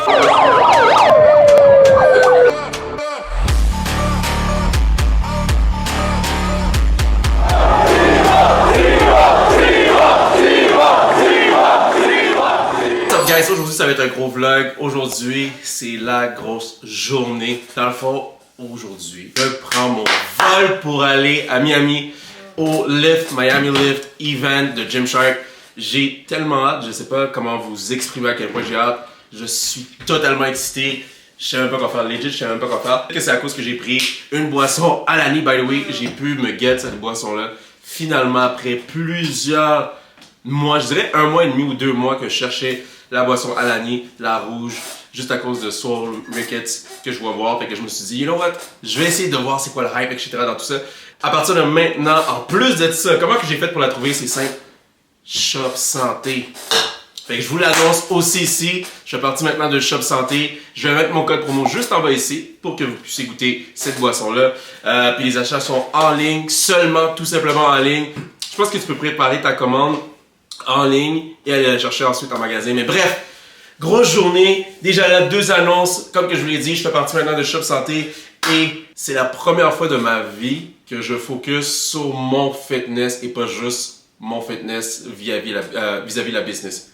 Guys, aujourd'hui ça va être un gros vlog. Aujourd'hui c'est la grosse journée. Dans le fond, aujourd'hui je prends mon vol pour aller à Miami au Miami Lift event de Gymshark. J'ai tellement hâte, je sais pas comment vous exprimer à quel point j'ai hâte. Je suis totalement excité. Je sais même pas quoi faire, legit, je sais même pas quoi faire. Que c'est à cause que j'ai pris une boisson Alani, by the way. J'ai pu me get cette boisson là. Finalement, après plusieurs mois, je dirais 1 mois et demi ou 2 mois que je cherchais la boisson Alani, la rouge, juste à cause de Soul Ricketts que je vois voir. Fait que je me suis dit, you know what, je vais essayer de voir c'est quoi le hype, etc. dans tout ça. À partir de maintenant, en plus de ça, comment que j'ai fait pour la trouver? C'est simple. Shop Santé. Fait que je vous l'annonce aussi ici. Je fais partie maintenant de Shop Santé. Je vais mettre mon code promo juste en bas ici pour que vous puissiez goûter cette boisson-là. Puis les achats sont en ligne, seulement, tout simplement en ligne. Je pense que tu peux préparer ta commande en ligne et aller la chercher ensuite en magasin. Mais bref, grosse journée. Déjà là, 2 annonces. Comme que je vous l'ai dit, je fais partie maintenant de Shop Santé et c'est la première fois de ma vie que je focus sur mon fitness et pas juste mon fitness vis-à-vis la business.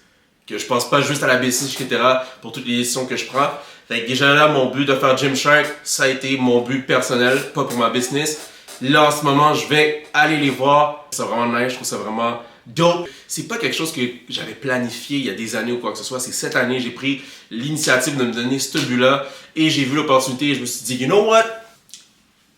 Que je pense pas juste à la business, etc. pour toutes les décisions que je prends. Fait que déjà là, mon but de faire Gymshark, ça a été mon but personnel, pas pour ma business. Là, en ce moment, je vais aller les voir. C'est vraiment nice, je trouve ça vraiment dope. C'est pas quelque chose que j'avais planifié il y a des années ou quoi que ce soit. C'est cette année, j'ai pris l'initiative de me donner ce but-là et j'ai vu l'opportunité et je me suis dit, you know what?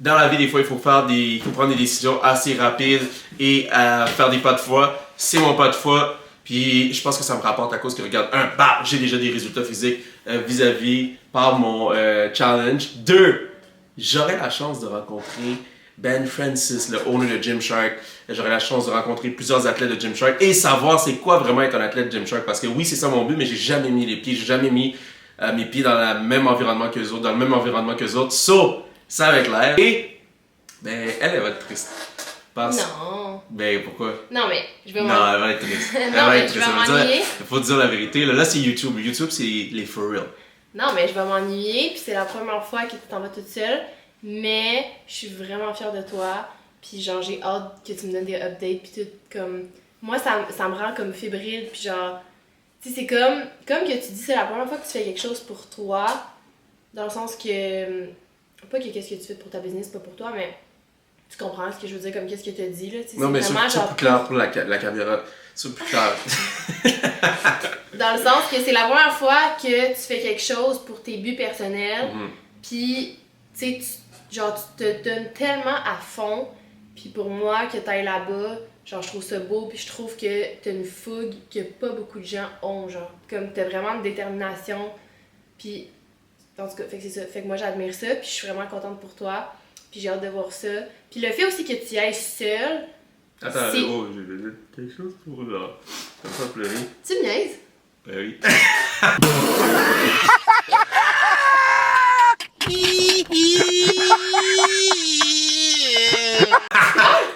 Dans la vie, des fois, il faut prendre des décisions assez rapides et faire des pas de foi. C'est mon pas de foi. Puis je pense que ça me rapporte à cause que, regarde, 1, bah, j'ai déjà des résultats physiques vis-à-vis par mon challenge. 2, j'aurai la chance de rencontrer Ben Francis, le owner de Gymshark. J'aurai la chance de rencontrer plusieurs athlètes de Gymshark et savoir c'est quoi vraiment être un athlète de Gymshark. Parce que oui, c'est ça mon but, mais j'ai jamais mis les pieds, j'ai jamais mis mes pieds dans le même environnement que les autres, So, ça va être l'air. Et, ben, elle va être triste. Non. Ben, pourquoi? Non, mais je vais m'ennuyer. Non, elle va être triste. Non, mais je vais m'ennuyer. Il faut dire la vérité. Là, c'est YouTube. YouTube, c'est les for real. Non, mais je vais m'ennuyer, puis c'est la première fois que tu t'en vas toute seule. Mais je suis vraiment fière de toi. Puis genre, j'ai hâte que tu me donnes des updates, puis tout comme... Moi, ça me rend comme fébrile, puis genre... Tu sais, c'est comme que tu dis, c'est la première fois que tu fais quelque chose pour toi. Dans le sens que... Pas que qu'est-ce que tu fais pour ta business, pas pour toi, mais... Tu comprends ce que je veux dire, comme qu'est-ce que tu as dit, là? Non, mais c'est plus clair pour la caméra. C'est plus clair. Dans le sens que c'est la première fois que tu fais quelque chose pour tes buts personnels, puis tu sais, genre, tu te donnes tellement à fond, puis pour moi, que t'ailles là-bas, genre, je trouve ça beau, puis je trouve que t'as une fougue que pas beaucoup de gens ont, genre, comme t'as vraiment une détermination, puis en tout cas, fait que c'est ça, fait que moi j'admire ça, puis je suis vraiment contente pour toi. Puis j'ai hâte de voir ça. Puis le fait aussi que tu ailles seule. Attends, oh, j'ai quelque chose pour là. Ça me fait pleurer. Tu me niaises? Ben oui.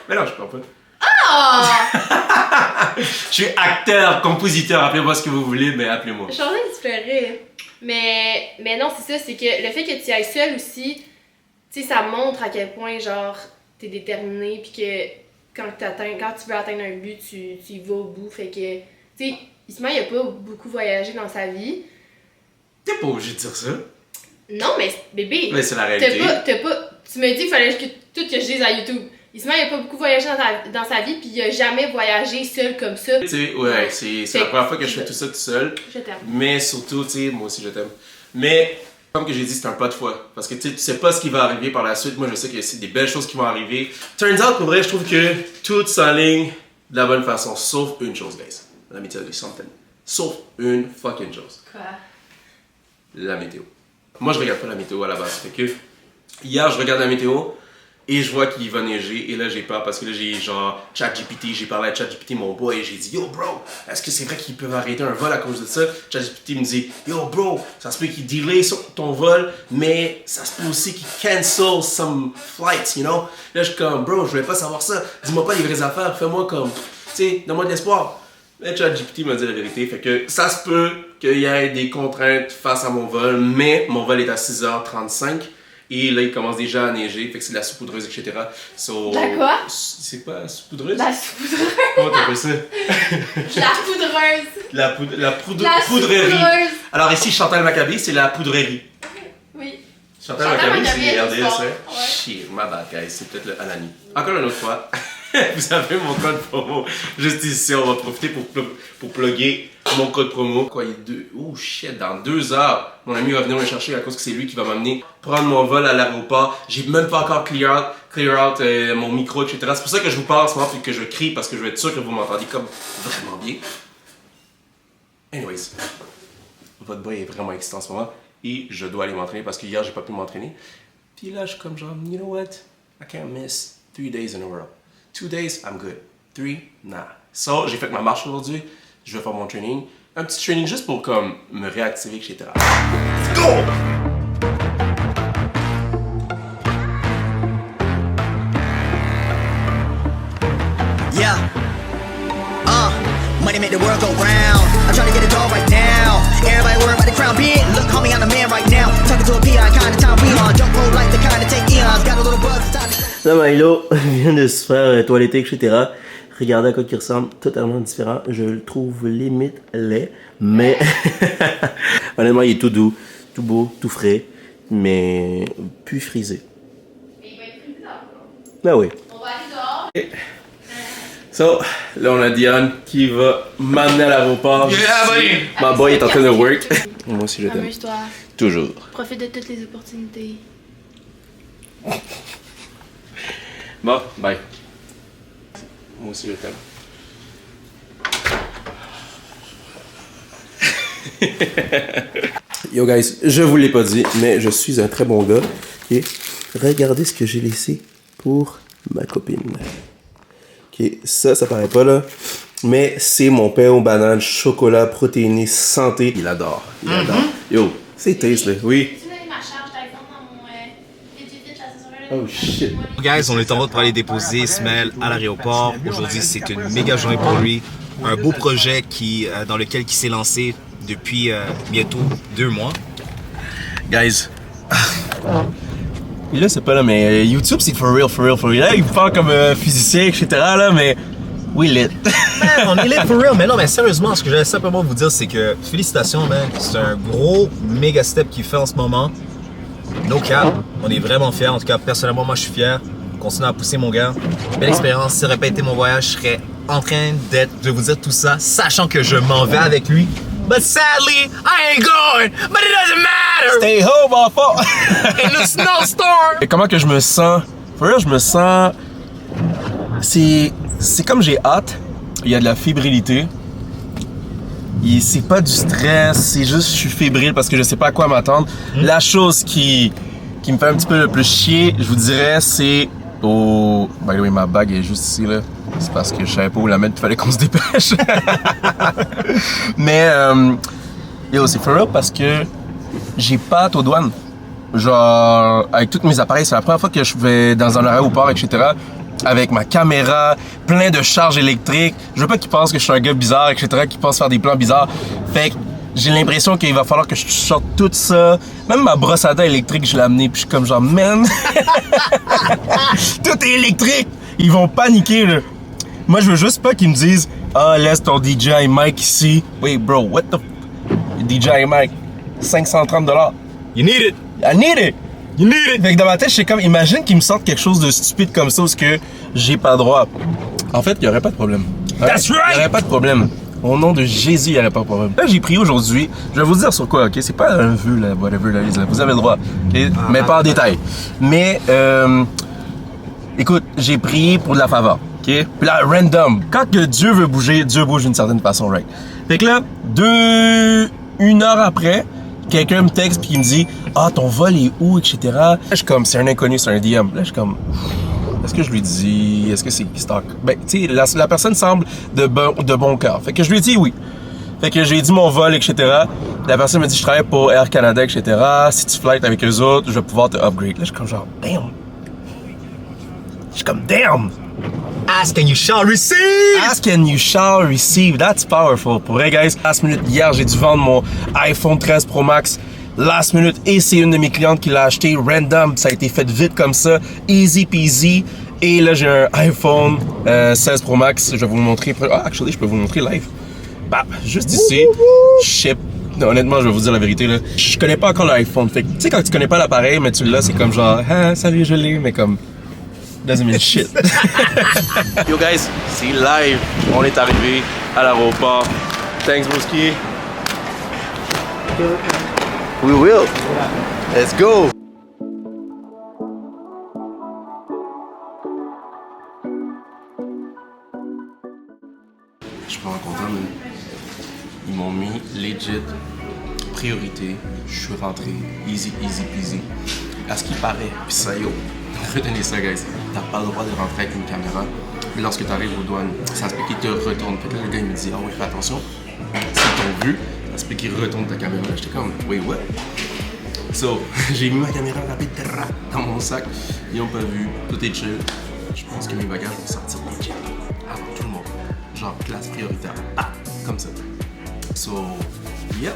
Mais non, je parle pas. Ah! Je suis acteur, compositeur, appelez-moi ce que vous voulez, mais appelez-moi. Je suis en train de se pleurer. Mais non, c'est ça, c'est que le fait que tu ailles seule aussi. Tu sais, ça montre à quel point, genre, t'es déterminé, puis que quand tu veux atteindre un but, tu y vas au bout. Fait que, tu sais, Isma, il a pas beaucoup voyagé dans sa vie. T'es pas obligé de dire ça. Non, mais bébé. Mais c'est la réalité. Tu me dis qu'il fallait que tout que je dise à YouTube. Isma, il a pas beaucoup voyagé dans sa vie, puis il a jamais voyagé seul comme ça. Tu sais, ouais, c'est la première fois que je fais tout ça tout seul. Je t'aime. Mais surtout, tu sais, moi aussi je t'aime. Mais... Comme que j'ai dit, c'est un pas de foi. Parce que tu sais pas ce qui va arriver par la suite. Moi, je sais qu'il y a des belles choses qui vont arriver. Turns out, pour vrai, je trouve que tout s'aligne de la bonne façon. Sauf une chose, guys. La météo des centaines. Sauf une fucking chose. Quoi? La météo. Moi, je regarde pas la météo à la base. Fait que hier, je regarde la météo et je vois qu'il va neiger. Et là, j'ai peur parce que là, j'ai genre ChatGPT. J'ai parlé à ChatGPT, mon boy, et j'ai dit, yo, bro, est-ce que c'est vrai qu'ils peuvent arrêter un vol à cause de ça? ChatGPT me dit, yo, bro, ça se peut qu'ils delay ton vol, mais ça se peut aussi qu'ils cancel some flights, you know? Là, je suis comme, bro, je voulais pas savoir ça. Dis-moi pas les vraies affaires. Fais-moi comme, tu sais, donne-moi de l'espoir. Mais ChatGPT m'a dit la vérité. Fait que ça se peut qu'il y ait des contraintes face à mon vol, mais mon vol est à 6h35 et là il commence déjà à neiger, fait que c'est de la saupoudreuse, etc. So, la quoi? C'est quoi la saupoudreuse? La saupoudreuse. Comment t'appelles ça? La poudreuse. La poudrerie. Poudreuse. Alors ici, Chantal Maccabi, c'est la poudrerie. Oui. Chantal Maccabi, c'est RDS, hein? Ouais. Shit, my bad, guys, c'est peut-être le Anani. Encore une autre fois, vous avez mon code promo juste ici. On va profiter pour plugger mon code promo. Quoi, il est deux... Oh shit, dans 2 heures, mon ami va venir me chercher à cause que c'est lui qui va m'amener prendre mon vol à l'aéroport. J'ai même pas encore clear out mon micro, etc. C'est pour ça que je vous parle en ce moment et que je crie parce que je veux être sûr que vous m'entendez comme vraiment bien. Anyways, votre boy est vraiment excité en ce moment et je dois aller m'entraîner parce que hier j'ai pas pu m'entraîner. Puis là, je suis comme genre, you know what? I can't miss 3 days in a row. 2 days, I'm good. 3, nah. So, j'ai fait ma marche aujourd'hui. Je vais faire mon training. Un petit training juste pour comme me réactiver, etc. Let's go! Yeah. Money make the world go round. I'm trying to get it all right now. Everybody worry about the crown being. Look, homie, I'm the man right now. Talking to a peon, kind of time we on. Jump roll like the kind of take eons. Got a little buzz. Là, Milo vient de se faire toiletter, etc. Regardez à quoi il ressemble, totalement différent. Je le trouve limite laid, mais honnêtement, il est tout doux, tout beau, tout frais, mais plus frisé. Mais il va être frisé dehors. Ben oui. On va aller dehors. So, là on a Diane qui va m'amener à l'aéroport. Yeah, buddy! Ma boy est en train de work. Moi aussi je t'aime. Amuse-toi. Toujours. Profite de toutes les opportunités. Bon, bye. Moi aussi je t'aime. Yo guys, je vous l'ai pas dit, mais je suis un très bon gars. Et regardez ce que j'ai laissé pour ma copine. Ok, ça paraît pas là. Mais c'est mon pain aux bananes, chocolat, protéiné, santé. Il adore. Il adore. Yo, c'est taste là. Oui. Tu m'as dit ma charge d'iPhone dans mon Oh shit. Guys, on est en route pour aller déposer Ismaël à l'aéroport. Aujourd'hui, c'est une méga journée pour lui. Un beau projet dans lequel il s'est lancé depuis bientôt 2 mois. Guys. Et là, c'est pas là, mais YouTube, c'est for real, for real, for real. Là, il parle comme physicien, etc. Là, mais we lit. Man, on est lit for real. Mais non, mais sérieusement, ce que j'allais simplement vous dire, c'est que félicitations, man. C'est un gros méga step qu'il fait en ce moment. No cap. On est vraiment fiers. En tout cas, personnellement, moi, je suis fier. Continue à pousser, mon gars. Belle expérience. Si ça n'aurait pas été mon voyage, je serais en train de vous dire tout ça, sachant que je m'en vais avec lui. But sadly, I ain't going. But it doesn't matter. Stay home, enfant! In the snowstorm. Et comment que je me sens? For real, je me sens... C'est comme j'ai hâte. Il y a de la fébrilité. C'est pas du stress, c'est juste je suis fébrile parce que je sais pas à quoi m'attendre. La chose qui me fait un petit peu le plus chier, je vous dirais, c'est au... By the way, ma bague est juste ici, là. C'est parce que je savais pas où la mettre, il fallait qu'on se dépêche. Mais, yo, c'est for real parce que j'ai pas hâte aux douanes. Genre, avec tous mes appareils, c'est la première fois que je vais dans un aéroport, etc. Avec ma caméra, plein de charges électriques. Je veux pas qu'ils pensent que je suis un gars bizarre, etc., qu'ils pensent faire des plans bizarres. Fait que j'ai l'impression qu'il va falloir que je sorte tout ça. Même ma brosse à dents électrique, je l'ai amenée, puis je suis comme genre, man! Tout est électrique! Ils vont paniquer, là. Moi, je veux juste pas qu'ils me disent, ah, laisse ton DJI Mic ici. Wait, bro, what the... DJI Mic, $530. You need it. I need it! You need it! Fait que dans ma tête, je suis comme, imagine qu'ils me sortent quelque chose de stupide comme ça, parce que j'ai pas droit. En fait, il y aurait pas de problème. That's right! Il y aurait pas de problème. Au nom de Jésus, il n'y aurait pas de problème. Là, j'ai pris aujourd'hui, je vais vous dire sur quoi, ok? C'est pas un vœu, là, whatever, là, vous avez le droit, ok? Mais pas en détail. Mais, écoute, j'ai prié pour de la faveur, ok? Puis là, random. Quand que Dieu veut bouger, Dieu bouge d'une certaine façon, right? Fait que là, 1 heure après, quelqu'un me texte puis il me dit « Ah, ton vol est où? » etc. Là, je suis comme, c'est un inconnu, c'est un DM. Là, je suis comme, est-ce que je lui dis? Est-ce que c'est stock? Ben, tu sais, la personne semble de bon cœur. Fait que je lui ai dit oui. Fait que j'ai dit mon vol, etc. La personne me dit, je travaille pour Air Canada, etc. Si tu flights avec eux autres, je vais pouvoir te upgrade. Là, je suis comme genre, damn. Je suis comme, damn. Ask and you shall receive! Ask and you shall receive. That's powerful. Pour vrai, guys, last minute, hier, j'ai dû vendre mon iPhone 13 Pro Max. Last minute, et c'est une de mes clientes qui l'a acheté. Random, ça a été fait vite comme ça. Easy peasy. Et là, j'ai un iPhone 16 Pro Max. Je vais vous le montrer. Ah, actually, je peux vous le montrer live. Bah, juste ici. Ship. Non, honnêtement, je vais vous dire la vérité, là. Je connais pas encore l'iPhone. Fait que, tu sais, quand tu connais pas l'appareil, mais tu l'as, c'est comme genre, ah, salut, je l'ai, mais comme, doesn't mean shit. Yo, guys, c'est live. On est arrivé à l'aéroport. Thanks, Broski. We will. Let's go. Je suis vraiment content, mais ils m'ont mis legit priorité. Je suis rentré easy peasy. À ce qui paraît, pis ça yo, retenez ça guys, t'as pas le droit de rentrer avec une caméra. Lorsque t'arrives aux douanes, ça se peut qu'il te retourne. Fait que là, le gars il me dit, ah oui, fais attention. S'ils t'ont vu, ça se peut qu'il retourne ta caméra. J'étais comme, wait, what? So, j'ai mis ma caméra rapide dans mon sac. Ils ont pas vu, tout est chill. Je pense que mes bagages vont sortir nickel avant tout le monde. Genre classe prioritaire. Ah, comme ça. So, yeah.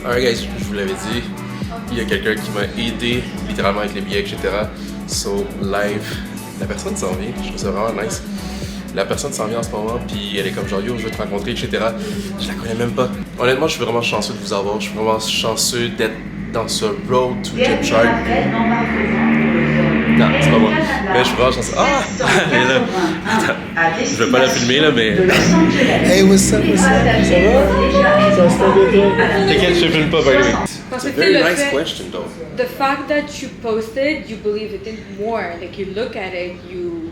Alright guys, je vous l'avais dit, il y a quelqu'un qui m'a aidé littéralement avec les billets, etc. So, live, la personne s'en vient, je trouve ça vraiment nice. La personne s'en vient en ce moment, puis elle est comme genre yo, je veux te rencontrer, etc. Je la connais même pas. Honnêtement, je suis vraiment chanceux de vous avoir, je suis vraiment chanceux d'être dans ce road to Gymshark. Non, c'est pas moi. Mais je suis vraiment chanceux. Ah! Elle est là. Attends, je vais pas la filmer là, mais. Hey, what's up, what's up? Ça va? Ça se passe bien, toi? T'inquiète, je filme pas, by the way. It's a very nice question, though. The fact that you posted, you believe it in more. Like, you look at it, you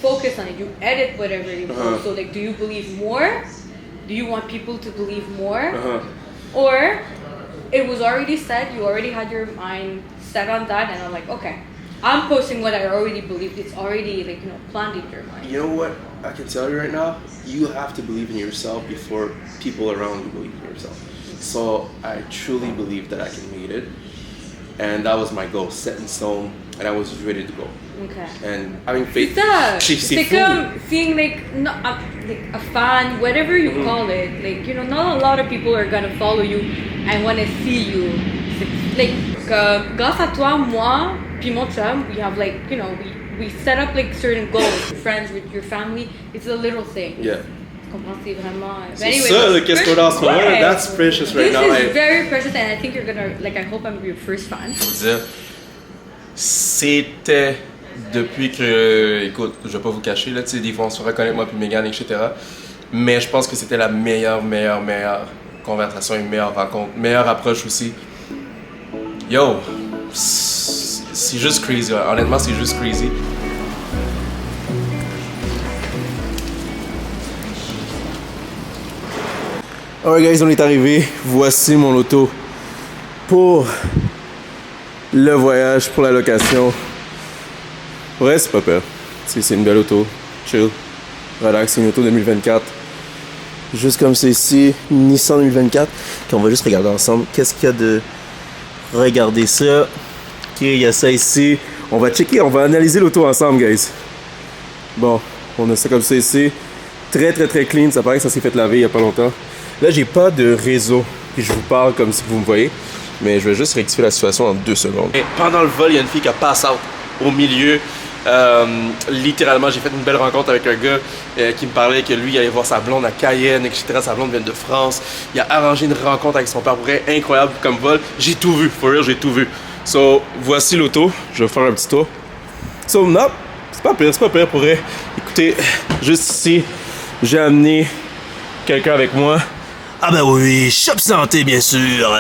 focus on it, you edit whatever you post. So, like, do you believe more? Do you want people to believe more? Or it was already set, you already had your mind set on that, and I'm like, okay, I'm posting what I already believed. It's already, like, planned in your mind. You know what I can tell you right now? You have to believe in yourself before people around you believe in yourself. So I truly believe that I can make it. And that was my goal, set in stone, and I was ready to go. Okay. And having faith. C'est comme being like a fan, whatever you call it. Like, not a lot of people are gonna follow you and wanna see you. Like, grâce à toi, moi, puis mon chum, we have like, we set up like certain goals. Friends with your family, it's a little thing. Yeah. C'est vraiment. C'est ça, qu'est-ce qu'on a en ce moment, that's precious right now. This is very precious, and I think you're gonna, like, I hope I'm your first fan. Je veux dire, c'était depuis que, écoute, je vais pas vous cacher, là, tu sais, des fois on se reconnaît, moi puis Megan, etc. Mais je pense que c'était la meilleure conversation, une meilleure rencontre, meilleure approche aussi. Yo, c'est juste crazy, honnêtement, c'est juste crazy. Alright guys, on est arrivé. Voici mon auto pour le voyage, pour la location. Ouais, c'est pas peur. C'est une belle auto. Chill. Relax, c'est une auto 2024. Juste comme c'est ici, Nissan 2024. Puis on va juste regarder ensemble qu'est-ce qu'il y a de... Regardez ça. Ok, il y a ça ici. On va checker, on va analyser l'auto ensemble, guys. Bon, on a ça comme ça ici. Très clean. Ça paraît que ça s'est fait laver il y a pas longtemps. Là, j'ai pas de réseau, puis je vous parle comme si vous me voyez, mais je vais juste rectifier la situation en 2 secondes. Et pendant le vol, il y a une fille qui a pass out au milieu. Littéralement, j'ai fait une belle rencontre avec un gars qui me parlait que lui, il allait voir sa blonde à Cayenne, etc. Sa blonde vient de France. Il a arrangé une rencontre avec son père. Pour vrai, incroyable comme vol. J'ai tout vu, for real, j'ai tout vu. So, voici l'auto. Je vais faire un petit tour. So, non, c'est pas pire pour vrai. Écoutez, juste ici, j'ai amené quelqu'un avec moi. Ah ben oui, Shop Santé bien sûr.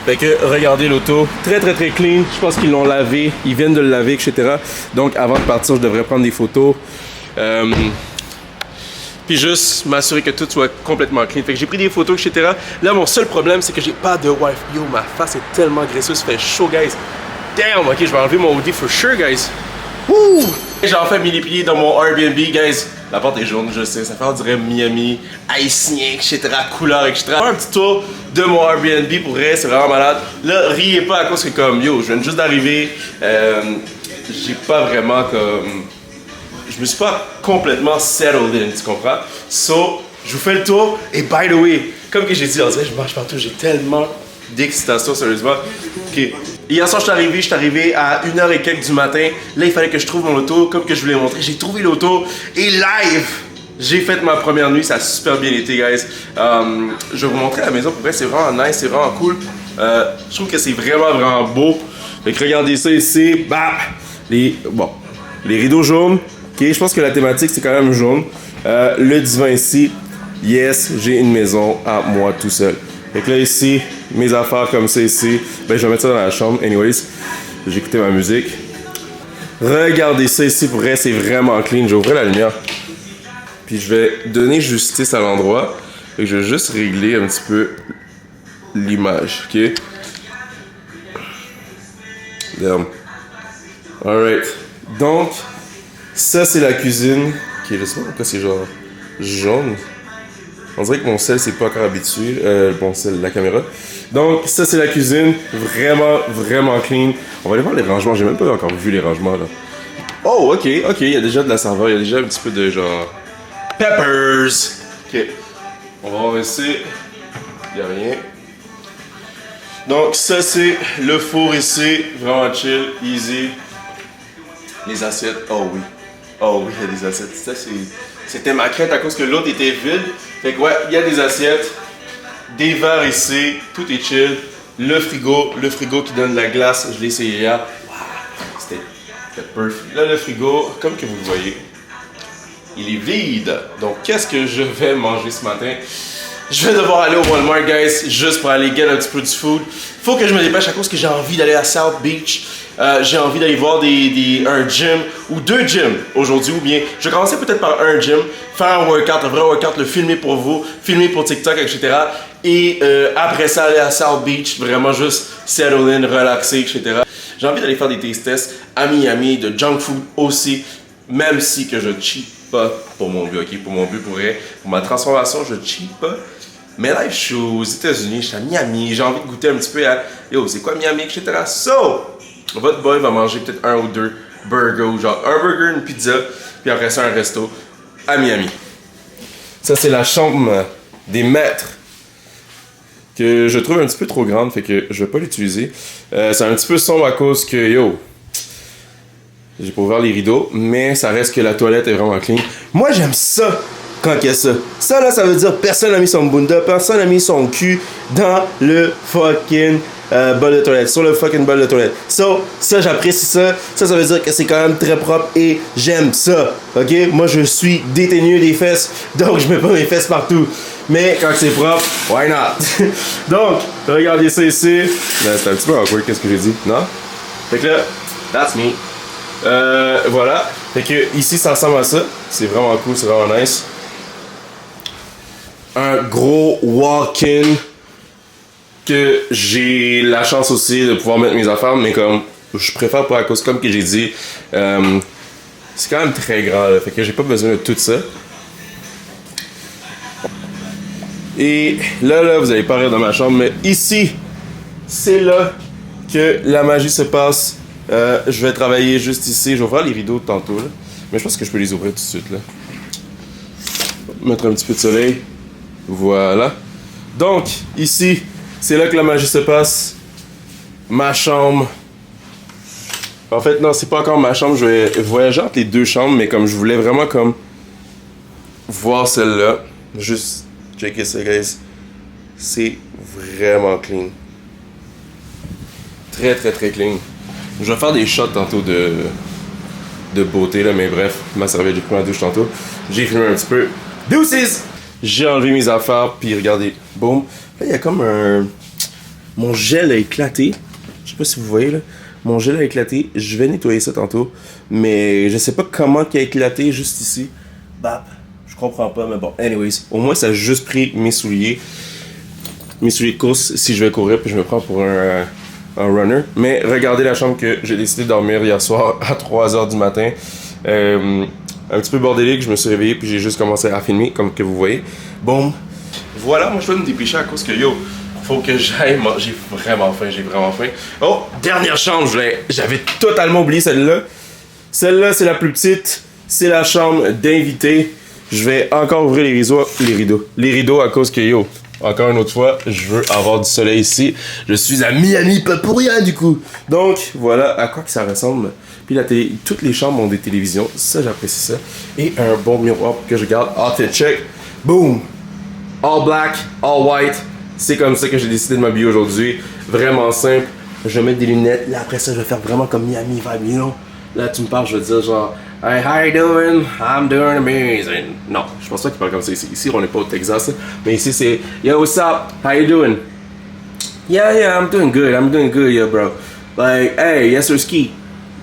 Fait que regardez l'auto, très clean. Je pense qu'ils l'ont lavé, ils viennent de le laver, etc. Donc avant de partir, je devrais prendre des photos. Puis juste m'assurer que tout soit complètement clean. Fait que j'ai pris des photos, etc. Là, mon seul problème, c'est que j'ai pas de wifi. Yo, ma face est tellement graisseuse, ça fait chaud, guys. Damn, ok, je vais enlever mon hoodie for sure, guys. Wouh! J'ai enfin mis les pieds dans mon Airbnb, guys. La porte est jaune, je sais, ça fait on dirait Miami, haïtien, etc., couleur, etc. Un petit tour de mon Airbnb pour vrai, c'est vraiment malade. Là, riez pas à cause que comme, yo, je viens juste d'arriver. j'ai pas vraiment comme... Je me suis pas complètement settled in, tu comprends? So, je vous fais le tour, et by the way, comme que j'ai dit, en vrai, je marche partout, j'ai tellement d'excitation, sérieusement. Ok. Hier soir, je suis arrivé à 1h et quelques du matin. Là, il fallait que je trouve mon auto, comme que je vous l'ai montré. J'ai trouvé l'auto, et live, j'ai fait ma première nuit, ça a super bien été, guys. Je vais vous montrer la maison, pour vrai, c'est vraiment nice, c'est vraiment cool. Je trouve que c'est vraiment beau. Fait que regardez ça ici, bah, les rideaux jaunes. Ok, je pense que la thématique, c'est quand même jaune. Le divan ici, yes, j'ai une maison à moi tout seul. Fait que là, ici, mes affaires comme ça ici, ben je vais mettre ça dans la chambre. Anyways, j'ai écouté ma musique. Regardez ça ici, pour vrai, c'est vraiment clean. J'ai ouvert la lumière. Puis je vais donner justice à l'endroit. Fait que je vais juste régler un petit peu l'image, ok? Damn. Alright. Donc, ça c'est la cuisine. Ok, je sais pas pourquoi c'est genre jaune. On dirait que mon sel c'est pas encore habitué. Bon sel, la caméra. Donc, ça c'est la cuisine. Vraiment clean. On va aller voir les rangements. J'ai même pas encore vu les rangements là. Oh, ok. Il y a déjà de la saveur. Il y a déjà un petit peu de genre... Peppers. Ok. On va voir ici. Il y a rien. Donc, ça c'est le four ici. Vraiment chill, easy. Les assiettes. Oh oui, il y a des assiettes. Ça, c'était ma crainte à cause que l'autre était vide. Fait que ouais, il y a des assiettes, des verres ici, tout est chill. Le frigo qui donne de la glace, je l'ai essayé hier. Wow, c'était perfect. Là, le frigo, comme que vous le voyez, il est vide. Donc, qu'est-ce que je vais manger ce matin? Je vais devoir aller au Walmart, guys, juste pour aller get un petit peu du food. Faut que je me dépêche à cause que j'ai envie d'aller à South Beach. J'ai envie d'aller voir un gym ou 2 gyms aujourd'hui, ou bien je vais commencer peut-être par un gym, faire un workout, un vrai workout, le filmer pour vous, filmer pour TikTok, etc. Et après ça, aller à South Beach, vraiment juste settle in, relaxer, etc. J'ai envie d'aller faire des taste tests à Miami, de junk food aussi, même si que je cheat pas pour mon but, ok? Pour mon but, pour ma transformation, je cheat pas. Mais là, je suis aux États-Unis, je suis à Miami, j'ai envie de goûter un petit peu à yo, c'est quoi Miami, etc. So, votre boy va manger peut-être 1 ou 2 burgers, genre un burger, une pizza, puis après ça, un resto à Miami. Ça, c'est la chambre des maîtres que je trouve un petit peu trop grande, fait que je vais pas l'utiliser. C'est un petit peu sombre à cause que yo, j'ai pas ouvert les rideaux, mais ça reste que la toilette est vraiment clean. Moi, j'aime ça. Quand il y a ça. Ça là, ça veut dire personne n'a mis son bunda, personne n'a mis son cul dans le fucking bol de toilette, sur le fucking bol de toilette. So, ça j'apprécie ça. Ça veut dire que c'est quand même très propre et j'aime ça. Ok? Moi je suis détenu des fesses, donc je mets pas mes fesses partout. Mais quand c'est propre, why not? Donc, regardez ça ici. Ben, c'est un petit peu awkward, qu'est-ce que j'ai dit? Non? Fait que là, that's me. Voilà. Fait que ici ça ressemble à ça. C'est vraiment cool, c'est vraiment nice. Un gros walk-in que j'ai la chance aussi de pouvoir mettre mes affaires, mais comme je préfère pas à cause, comme que j'ai dit, c'est quand même très grand, là, fait que j'ai pas besoin de tout ça. Et là, vous allez pas rire dans ma chambre, mais ici, c'est là que la magie se passe. Je vais travailler juste ici, je vais ouvrir les rideaux tantôt, là. Mais je pense que je peux les ouvrir tout de suite, là. Mettre un petit peu de soleil. Voilà. Donc, ici, c'est là que la magie se passe. Ma chambre. En fait, non, c'est pas encore ma chambre. Je vais voyager entre les 2 chambres, mais comme je voulais vraiment comme voir celle-là. Juste checker ça, guys. C'est vraiment clean. Très clean. Je vais faire des shots tantôt de beauté, là, mais bref, ma serviette, j'ai pris ma douche tantôt. J'ai filmé un petit peu. Deuces! J'ai enlevé mes affaires, puis regardez, boum. Là, il y a comme un... Mon gel a éclaté. Je sais pas si vous voyez, là. Mon gel a éclaté. Je vais nettoyer ça tantôt. Mais je sais pas comment il a éclaté juste ici. Bah, je comprends pas, mais bon. Anyways, au moins, ça a juste pris mes souliers. Mes souliers de course, si je vais courir, puis je me prends pour un runner. Mais regardez la chambre que j'ai décidé de dormir hier soir à 3h du matin. Un petit peu bordélique, je me suis réveillé puis j'ai juste commencé à filmer comme que vous voyez. Bon, voilà, moi je vais me dépêcher à cause que yo, faut que j'aille manger. J'ai vraiment faim. Oh, dernière chambre, j'avais totalement oublié celle-là. Celle-là, c'est la plus petite. C'est la chambre d'invité. Je vais encore ouvrir les rideaux à cause que, yo, encore une autre fois, je veux avoir du soleil ici. Je suis à Miami, pas pour rien, du coup. Donc, voilà à quoi que ça ressemble. Puis la télé, toutes les chambres ont des télévisions. Ça, j'apprécie ça. Et un bon miroir pour que je garde. Check. Boom. All black, all white. C'est comme ça que j'ai décidé de m'habiller aujourd'hui. Vraiment simple. Je vais mettre des lunettes. Là, après ça, je vais faire vraiment comme Miami vibe, you know? Là, tu me parles, je vais dire genre, hey, how you doing? I'm doing amazing. Non, je pense pas qu'il parle comme ça ici. Ici, on n'est pas au Texas. Mais ici, c'est, yo, what's up? How you doing? Yeah, I'm doing good, yeah, bro. Like, hey, yes, sir, ski.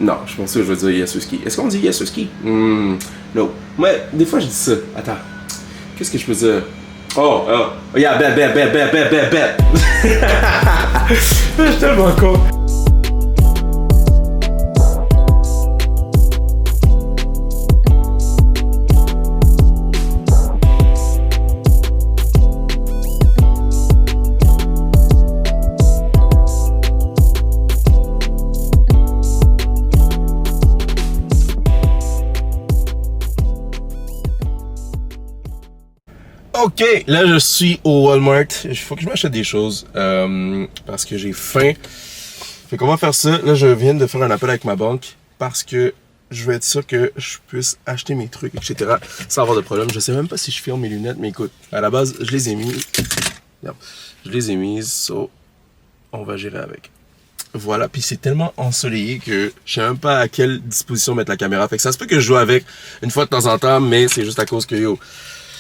Non, je pense que je veux dire yes, sir, ski. Est-ce qu'on dit yes, sir, ski? No. Mais des fois, je dis ça. Attends, qu'est-ce que je peux dire? Oh, yeah, bet. Je suis tellement con. Ok, là je suis au Walmart. Il faut que je m'achète des choses parce que j'ai faim. Fait qu'on va faire ça. Là, je viens de faire un appel avec ma banque parce que je veux être sûr que je puisse acheter mes trucs, etc. sans avoir de problème. Je sais même pas si je filme mes lunettes, mais écoute, à la base, je les ai mis. Non, je les ai mises, so on va gérer avec. Voilà, puis c'est tellement ensoleillé que je sais même pas à quelle disposition mettre la caméra. Fait que ça se peut que je joue avec une fois de temps en temps, mais c'est juste à cause que yo,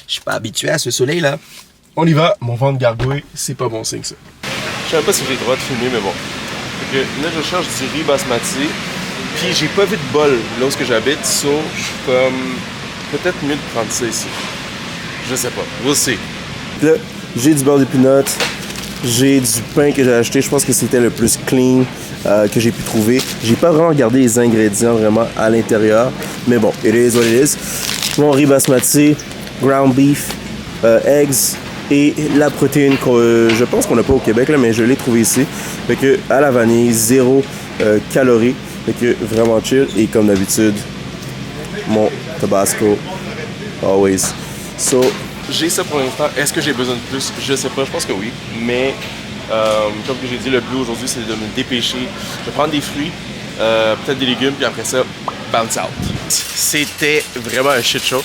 je suis pas habitué à ce soleil là. On y va, mon ventre gargouille, c'est pas bon signe ça. Je sais même pas si j'ai le droit de filmer, mais bon. Fait que là je cherche du riz basmati, puis j'ai pas vu de bol là où j'habite, so je suis comme peut-être mieux de prendre ça ici. Je sais pas, we'll see. Là, j'ai du beurre de peanut. J'ai du pain que j'ai acheté, je pense que c'était le plus clean que j'ai pu trouver. J'ai pas vraiment regardé les ingrédients vraiment à l'intérieur, mais bon, it is what it is. Mon riz basmati, ground beef, eggs et la protéine que je pense qu'on n'a pas au Québec, là, mais je l'ai trouvé ici. Fait que à la vanille, 0 calories, fait que vraiment chill. Et comme d'habitude, mon Tabasco, always. So, j'ai ça pour l'instant. Est-ce que j'ai besoin de plus? Je sais pas, je pense que oui. Mais comme j'ai dit, le but aujourd'hui, c'est de me dépêcher. Je vais prendre des fruits, peut-être des légumes, puis après ça, bounce out. C'était vraiment un shit show.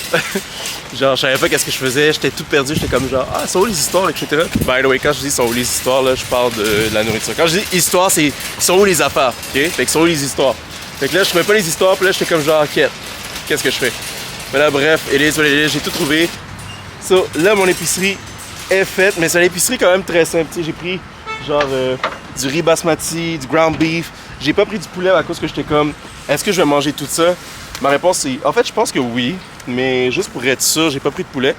Genre, je savais pas qu'est-ce que je faisais, j'étais tout perdu, j'étais comme genre, ah, sont où les histoires, etc. By the way, quand je dis sont où les histoires, là, je parle de la nourriture. Quand je dis histoire, c'est sont où les affaires, ok? Fait que sont où les histoires. Fait que là, je trouvais pas les histoires, puis là, j'étais comme genre, quête, qu'est-ce que je fais? Mais là, bref, j'ai tout trouvé. So, là, mon épicerie est faite, mais c'est une épicerie quand même très simple. J'ai pris genre du riz basmati, du ground beef. J'ai pas pris du poulet à cause que j'étais comme, est-ce que je vais manger tout ça? Ma réponse c'est, en fait, je pense que oui, mais juste pour être sûr, j'ai pas pris de poulet.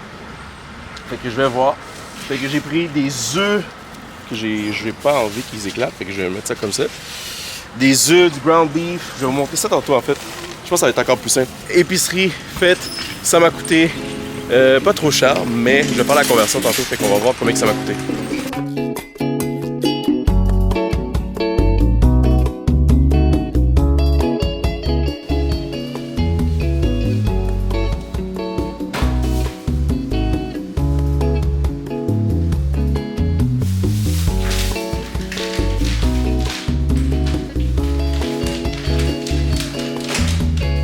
Fait que je vais voir. Fait que j'ai pris des œufs que je vais pas envie qu'ils éclatent, fait que je vais mettre ça comme ça. Des œufs, du ground beef. Je vais vous montrer ça tantôt en fait. Je pense que ça va être encore plus simple. Épicerie faite, ça m'a coûté. Pas trop cher, mais je vais faire la conversion tantôt, fait qu'on va voir combien que ça m'a coûté.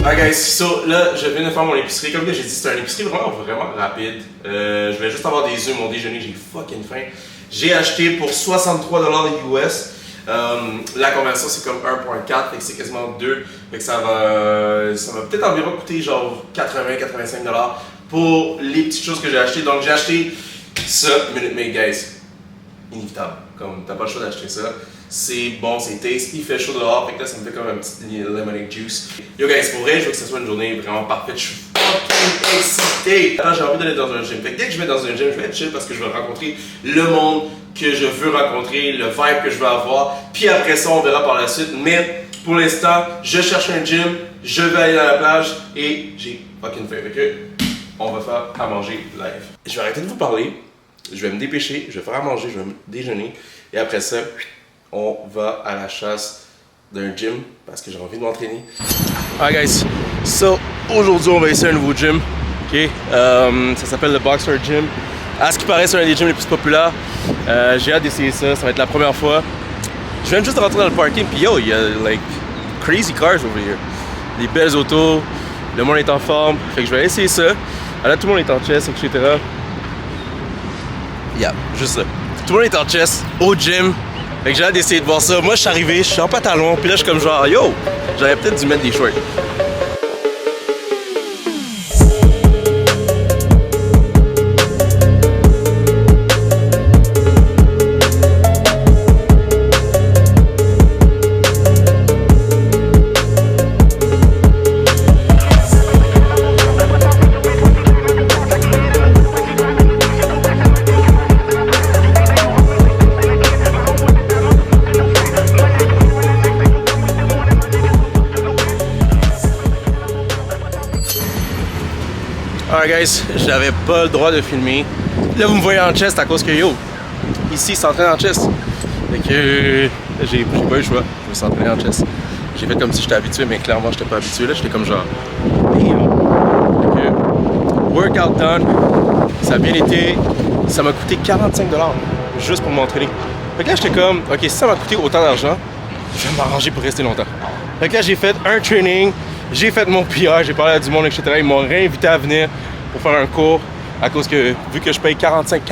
Ah guys, so là je viens de faire mon épicerie, comme j'ai dit c'est une épicerie vraiment rapide. Je vais juste avoir des œufs, mon déjeuner, j'ai fucking faim. J'ai acheté pour 63$ US. La conversion c'est comme 1.4, fait que c'est quasiment 2. Fait que ça va peut-être environ coûter genre 80-85$ pour les petites choses que j'ai achetées. Donc j'ai acheté ça, Minute Maid guys. Inévitable, comme t'as pas le choix d'acheter ça. C'est bon, c'est taste, il fait chaud dehors, fait que là ça me fait comme un petit lemonade juice. Yo guys, pour vrai, je veux que ce soit une journée vraiment parfaite, je suis fucking excité! Alors j'ai envie d'aller dans un gym, fait que dès que je vais dans un gym, je vais être chill parce que je vais rencontrer le monde que je veux rencontrer, le vibe que je veux avoir, puis après ça on verra par la suite, mais pour l'instant, je cherche un gym, je vais aller dans la plage et j'ai fucking faim, fait que on va faire à manger live. Je vais arrêter de vous parler, je vais me dépêcher, je vais faire à manger, je vais me déjeuner et après ça, on va à la chasse d'un gym parce que j'ai envie de m'entraîner. Alright guys, so aujourd'hui on va essayer un nouveau gym. Ok, ça s'appelle le Boxer Gym. À ce qui paraît, c'est un des gyms les plus populaires. J'ai hâte d'essayer ça, ça va être la première fois. Je viens juste de rentrer dans le parking, puis yo, il y a like crazy cars over here. Des belles autos, le monde est en forme, fait que je vais essayer ça. Là, tout le monde est en chest, etc. Yeah, juste ça. Tout le monde est en chest, au gym. Fait que j'ai hâte d'essayer de voir ça. Moi, je suis arrivé, je suis en pantalon, puis là, je suis comme genre, yo, j'aurais peut-être dû mettre des shorts. Alright guys, j'avais pas le droit de filmer. Là vous me voyez en chest à cause que yo, ici il s'entraîne en chest. Fait que j'ai pas eu le choix, je me suis entraîné en chest. J'ai fait comme si j'étais habitué, mais clairement j'étais pas habitué. Là j'étais comme genre damn. Fait que workout done, ça a bien été. Ça m'a coûté 45$ juste pour m'entraîner. Fait que là j'étais comme, ok, si ça m'a coûté autant d'argent, je vais m'arranger pour rester longtemps. Fait que là j'ai fait un training. J'ai fait mon PR, j'ai parlé à du monde, etc. Ils m'ont réinvité à venir pour faire un cours à cause que, vu que je paye 45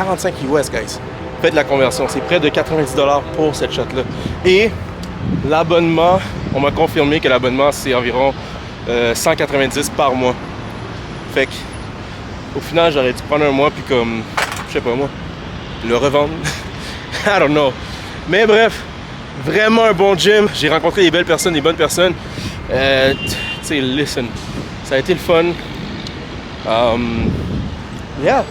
US, guys. Faites la conversion, c'est près de 90$ pour cette shot-là. Et l'abonnement, on m'a confirmé que l'abonnement, c'est environ 190$ par mois. Fait que, au final, j'aurais dû prendre un mois, puis comme, je sais pas moi, le revendre. I don't know. Mais bref, vraiment un bon gym. J'ai rencontré des belles personnes, des bonnes personnes. Tu sais, listen, ça a été le fun. Yeah.